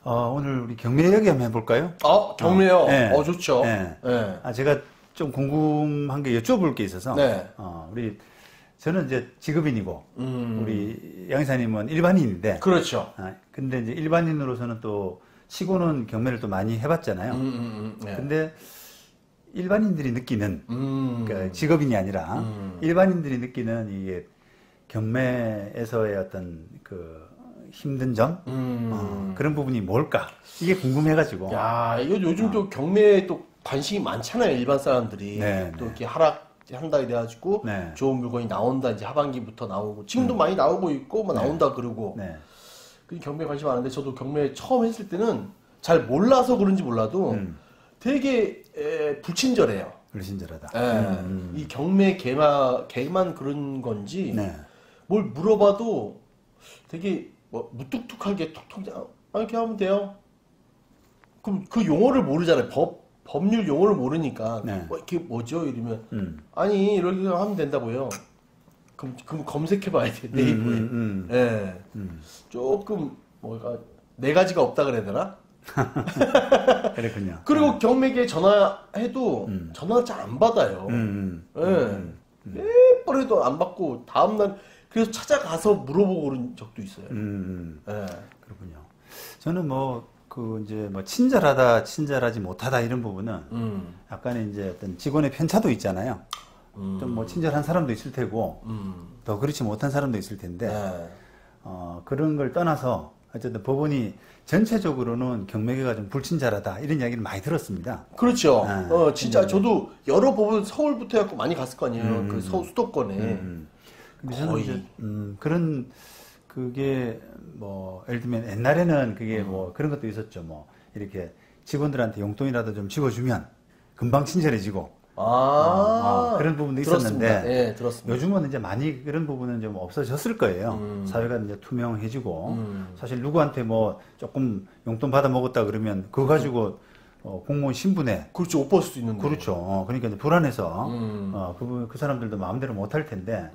오늘 우리 경매 이야기 한번 해볼까요? 경매요? 네. 좋죠. 네. 네. 제가 좀 궁금한 게 여쭤볼 게 있어서. 네. 저는 이제 직업인이고, 우리 양 이사님은 일반인인데. 그렇죠. 근데 이제 일반인으로서는 또 치고는 경매를 또 많이 해봤잖아요. 네. 근데 일반인들이 느끼는, 그러니까 직업인이 아니라 일반인들이 느끼는 이게 경매에서의 어떤 그 힘든 점? 그런 부분이 뭘까? 이게 궁금해가지고. 야, 이거 요즘 또 경매에 또 관심이 많잖아요. 일반 사람들이. 네, 또 이렇게 하락한다 이래가지고 네. 좋은 물건이 나온다. 이제 하반기부터 나오고. 지금도 많이 나오고 있고, 뭐 나온다 그러고. 네. 그 경매에 관심 많은데 저도 경매 처음 했을 때는 잘 몰라서 그런지 몰라도 되게 불친절해요. 불친절하다. 이 경매 개만 그런 건지 네. 뭘 물어봐도 되게 뭐 무뚝뚝하게 톡톡 이렇게 하면 돼요. 그럼 그 용어를 모르잖아요. 법률 용어를 모르니까 네. 이게 뭐죠? 이러면 아니 이렇게 하면 된다고요. 그럼 검색해봐야 돼 네이버에. 네. 조금 뭐가 네 가지가 없다 그래야 되나? 그렇군요. 그리고 경매기에 전화해도 전화 잘 안 받아요. 몇 번 해도 안 받고 다음날 그래서 찾아가서 물어보고 그런 적도 있어요. 네. 그렇군요. 저는 이제 친절하다, 친절하지 못하다 이런 부분은 약간의 이제 어떤 직원의 편차도 있잖아요. 좀 친절한 사람도 있을 테고 더 그렇지 못한 사람도 있을 텐데 네. 그런 걸 떠나서 어쨌든 법원이 전체적으로는 경매계가 좀 불친절하다 이런 이야기를 많이 들었습니다. 그렇죠. 진짜 저도 여러 법원 서울부터 해갖고 많이 갔을 거 아니에요. 그 수도권에. 근데 저는 이제 그런 그게 예를 들면 옛날에는 그게 그런 것도 있었죠. 이렇게 직원들한테 용돈이라도 좀 집어주면 금방 친절해지고 그런 부분도 있었는데 네, 들었습니다. 요즘은 이제 많이 그런 부분은 좀 없어졌을 거예요. 사회가 이제 투명해지고 사실 누구한테 조금 용돈 받아 먹었다 그러면 그거 가지고 공무원 신분에 그렇죠. 못 벌 수도 있는데. 그렇죠. 그러니까 이제 불안해서 그 사람들도 마음대로 못 할 텐데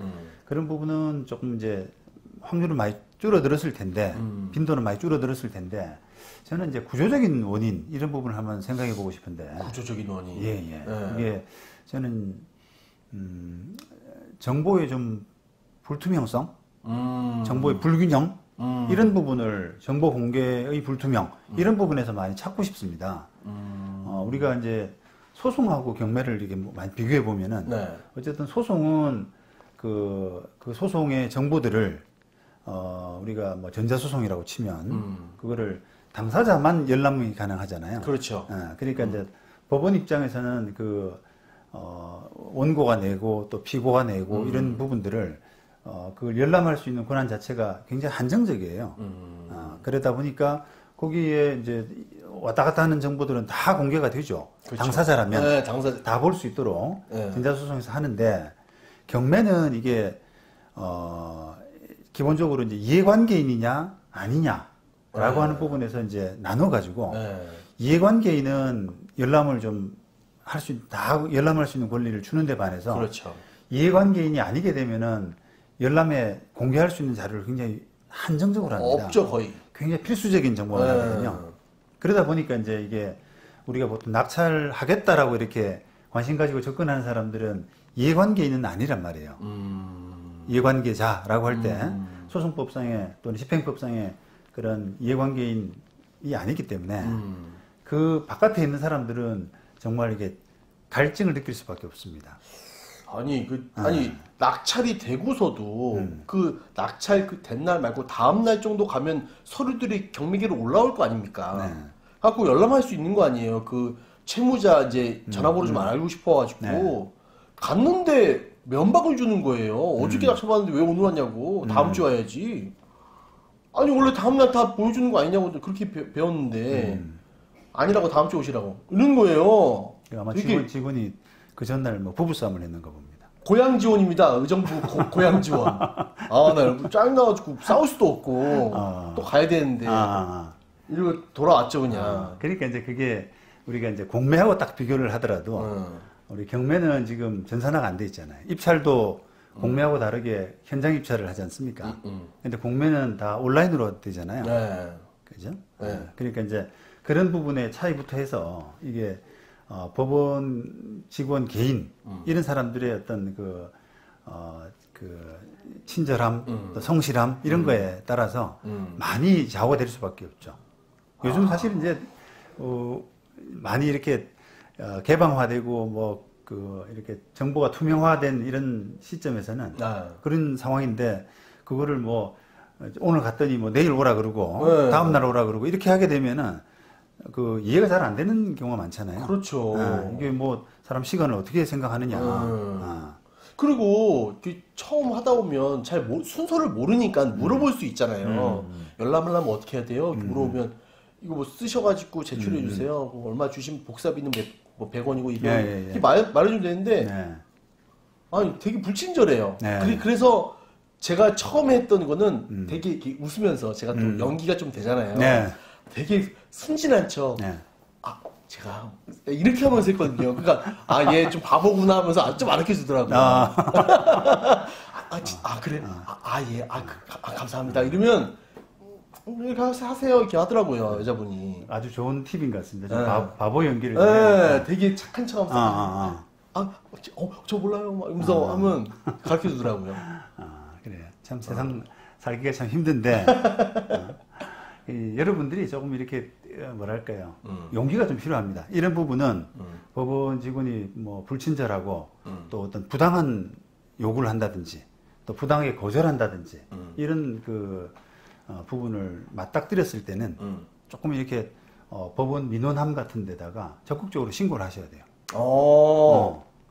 그런 부분은 조금 이제 확률은 많이 줄어들었을 텐데 빈도는 많이 줄어들었을 텐데 저는 이제 구조적인 원인 이런 부분을 한번 생각해 보고 싶은데 구조적인 원인. 예. 이게 저는 정보의 좀 불투명성, 정보의 불균형 이런 부분을 정보 공개의 불투명 이런 부분에서 많이 찾고 싶습니다. 우리가 이제 소송하고 경매를 이렇게 많이 비교해 보면은 어쨌든 소송은 그 소송의 정보들을 우리가 전자소송이라고 치면 그거를 당사자만 열람이 가능하잖아요. 그렇죠. 그러니까 이제 법원 입장에서는 원고가 내고 또 피고가 내고 이런 부분들을 그걸 열람할 수 있는 권한 자체가 굉장히 한정적이에요. 그러다 보니까 거기에 이제 왔다 갔다 하는 정보들은 다 공개가 되죠. 그렇죠. 당사자라면 다 볼 수 있도록 전자소송에서 하는데 경매는 이게 기본적으로 이제 이해관계인이냐 아니냐라고 하는 부분에서 이제 나눠가지고 이해관계인은 열람을 좀 열람할 수 있는 권리를 주는데 반해서 그렇죠. 이해관계인이 아니게 되면은 열람에 공개할 수 있는 자료를 굉장히 한정적으로 합니다. 없죠, 거의. 굉장히 필수적인 정보가 나거든요. 그러다 보니까 이제 이게 우리가 보통 낙찰하겠다라고 이렇게 관심 가지고 접근하는 사람들은 이해관계인은 아니란 말이에요. 이해관계자라고 할 때 소송법상에 또는 집행법상에 그런 이해관계인이 아니기 때문에 그 바깥에 있는 사람들은 정말 이게 갈증을 느낄 수밖에 없습니다. 아니 낙찰이 되고서도 그 낙찰 된 날 말고 다음 날 정도 가면 서류들이 경매기로 올라올 거 아닙니까? 갖고 열람할 수 있는 거 아니에요? 그 채무자 이제 전화번호 좀 알고 싶어가지고 갔는데 면박을 주는 거예요. 어저께 낙찰받았는데 왜 오늘 왔냐고. 다음 주에 와야지. 아니 원래 다음날 다 보여주는 거 아니냐고 그렇게 배웠는데 아니라고 다음 주에 오시라고 이런 거예요. 아마 직원이 그 전날 부부싸움을 했는가 봅니다. 고향 지원입니다. 의정부 고향 지원. 나 짜증나가지고 싸울 수도 없고 또 가야 되는데 이러고 돌아왔죠 그냥. 그러니까 이제 그게 우리가 이제 공매하고 딱 비교를 하더라도 우리 경매는 지금 전산화가 안 돼 있잖아요. 입찰도 공매하고 다르게 현장 입찰을 하지 않습니까? 근데 공매는 다 온라인으로 되잖아요. 그죠? 네. 그러니까 이제 그런 부분의 차이부터 해서 이게 법원 직원 개인 이런 사람들의 어떤 그 친절함, 또 성실함 이런 거에 따라서 많이 좌우가 될 수밖에 없죠. 요즘 사실 이제 많이 이렇게 개방화되고 이렇게 정보가 투명화된 이런 시점에서는 그런 상황인데 그거를 오늘 갔더니 내일 오라 그러고 네. 다음 날 오라 그러고 이렇게 하게 되면은 이해가 잘 안 되는 경우가 많잖아요. 그렇죠. 이게 사람 시간을 어떻게 생각하느냐. 그리고 처음 하다 보면 순서를 모르니까 물어볼 수 있잖아요. 열람을 하면 어떻게 해야 돼요? 이렇게 물어보면 이거 쓰셔가지고 제출해 주세요. 얼마 주시면 복사비는 100원이고 이렇게 말해주면 되는데 아니 되게 불친절해요. 그래서 제가 처음에 했던 거는 되게 이렇게 웃으면서 제가 또 연기가 좀 되잖아요. 되게 순진한 척. 제가 이렇게 하면서 했거든요. 그러니까 얘 좀 바보구나 하면서 좀 알려 주더라고요. 그래. 예. 감사합니다. 이러면 이렇게 하세요 이렇게 하더라고요 여자분이. 아주 좋은 팁인 것 같습니다. 좀 바보 연기를. 되게 착한 척하면서. 저 몰라요. 막 이러면서 하면 가르쳐 주더라고요. 그래요. 참 세상 살기가 참 힘든데. 여러분들이 조금 이렇게 뭐랄까요 용기가 좀 필요합니다. 이런 부분은 법원 직원이 불친절하고 또 어떤 부당한 요구를 한다든지 또 부당하게 거절한다든지 이런 부분을 맞닥뜨렸을 때는 조금 이렇게 법원 민원함 같은 데다가 적극적으로 신고를 하셔야 돼요.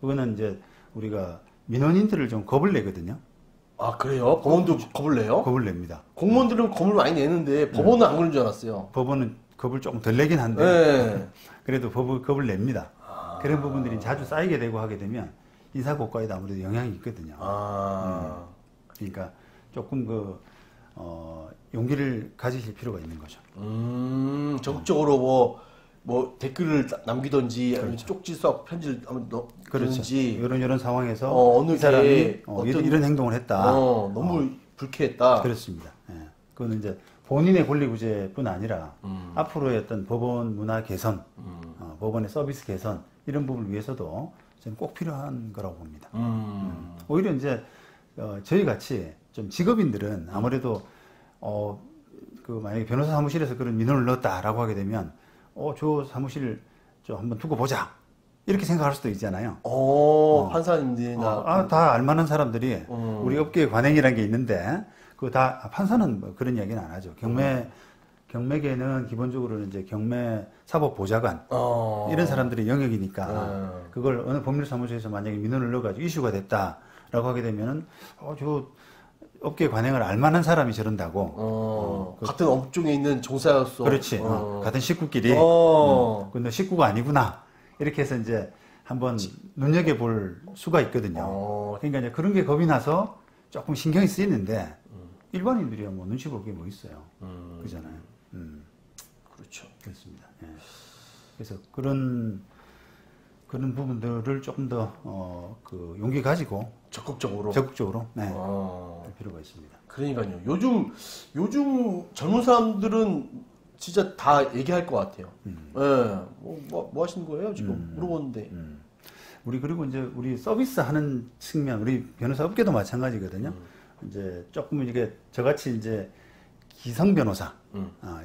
그거는 이제 우리가 민원인들을 좀 겁을 내거든요. 그래요? 법원도 겁을 내요? 겁을 냅니다. 공무원들은 겁을 많이 내는데 법원은 안 그런 줄 알았어요. 법원은 겁을 조금 덜 내긴 한데 그래도 겁을 냅니다. 그런 부분들이 자주 쌓이게 되고 하게 되면 인사고과에도 아무래도 영향이 있거든요. 그러니까 조금 용기를 가지실 필요가 있는 거죠. 적극적으로 댓글을 남기든지 아니면 쪽지 써 편지를 넣든지 이런 상황에서 어느 이 사람이 어떤 이런 행동을 했다. 너무 불쾌했다. 그렇습니다. 그거는 이제 본인의 권리구제뿐 아니라 앞으로의 어떤 법원 문화 개선, 법원의 서비스 개선 이런 부분을 위해서도 저는 꼭 필요한 거라고 봅니다. 오히려 이제 저희 같이 좀 직업인들은 아무래도 만약에 변호사 사무실에서 그런 민원을 넣었다라고 하게 되면 저 사무실 좀 한번 두고 보자 이렇게 생각할 수도 있잖아요. 판사님들이나 다 알만한 사람들이 우리 업계의 관행이라는 게 있는데 판사는 그런 이야기는 안 하죠. 경매계는 기본적으로는 이제 경매 사법보좌관 이런 사람들의 영역이니까 그걸 어느 법률사무소에서 만약에 민원을 넣어가지고 이슈가 됐다라고 하게 되면은 저 업계 관행을 알만한 사람이 저런다고. 같은 업종에 있는 종사였어. 그렇지. 같은 식구끼리. 근데 식구가 아니구나. 이렇게 해서 이제 한번 눈여겨볼 수가 있거든요. 그러니까 이제 그런 게 겁이 나서 조금 신경이 쓰이는데 일반인들이야 눈치 볼 게 뭐 있어요. 그렇잖아요. 그렇죠. 그렇습니다. 그래서 그런 부분들을 조금 더 용기 가지고 적극적으로 할 필요가 있습니다. 그러니까요. 요즘 젊은 사람들은 진짜 다 얘기할 것 같아요. 뭐 하시는 거예요 지금 물어보는데. 그리고 이제 우리 서비스 하는 측면, 우리 변호사 업계도 마찬가지거든요. 이제 조금 이게 저같이 이제 기성 변호사,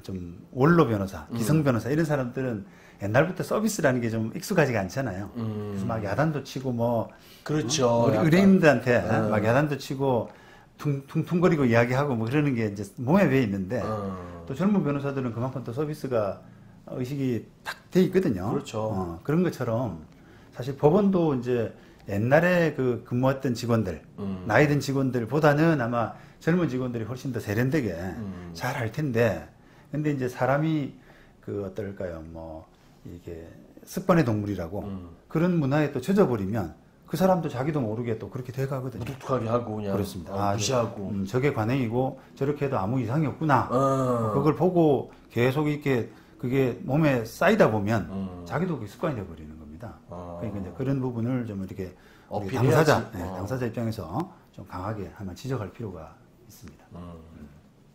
좀 원로 변호사, 기성 변호사 이런 사람들은 옛날부터 서비스라는 게 좀 익숙하지가 않잖아요. 그래서 막 야단도 치고 그렇죠. 우리 의뢰인들한테 막 야단도 치고 퉁퉁거리고 이야기하고 그러는 게 이제 몸에 배어 있는데 또 젊은 변호사들은 그만큼 또 서비스가 의식이 탁 돼 있거든요. 그렇죠. 그런 것처럼 사실 법원도 이제 옛날에 근무했던 직원들, 나이 든 직원들보다는 아마 젊은 직원들이 훨씬 더 세련되게 잘 할 텐데, 근데 이제 사람이 어떨까요? 이게 습관의 동물이라고 그런 문화에 또 젖어버리면 그 사람도 자기도 모르게 또 그렇게 돼가거든요. 무뚝뚝하게 하고 그냥 그렇습니다. 무시하고 저게 관행이고 저렇게 해도 아무 이상이 없구나. 그걸 보고 계속 이렇게 그게 몸에 쌓이다 보면 자기도 그게 습관이 돼버리는 겁니다. 그러니까 이제 그런 부분을 좀 이렇게 당사자 입장에서 좀 강하게 한번 지적할 필요가 있습니다.